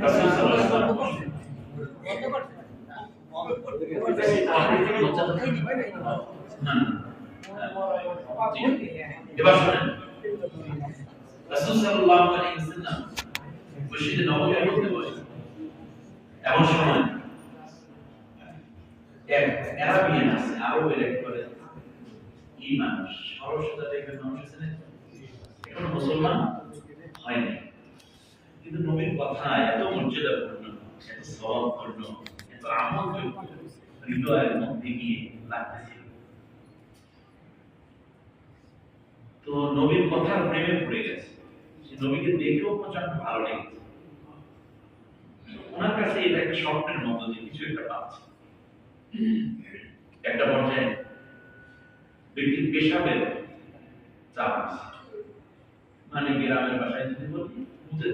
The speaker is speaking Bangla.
রাসূল সাল্লাল্লাহু আলাইহি এবার শুনেন রাসূল সাল্লাল্লাহু আলাইহি ওয়াসাল্লাম মসজিদে নববীর মধ্যে বসে এমন সময় এক আরবিয়ান আছে, আরবের একবারে কি মানুষ, সরসতা টাইপের মানুষ আছে না, এখন মুসলমান হয়নি, কিন্তু নবীর কথা এত মর্যাদাপূর্ণ, এত সওয়াবপূর্ণ, এত আমলযোগ্য হৃদয়ের মধ্যে গিয়ে লাগতেছিল। তো নবীর কথার প্রেমে পড়ে গেছে, সে নবীকে দেখেও প্রচন্ড ভালো লেগেছে। ওনার কাছে এটা একটা স্বপ্নের মতো যে কিছু একটা পাচ্ছে। একটা পর্যায়ে ব্যক্তির পেশাবের চাপ আছে, মানে গ্রামের বাসায় যদি বলি বুঝে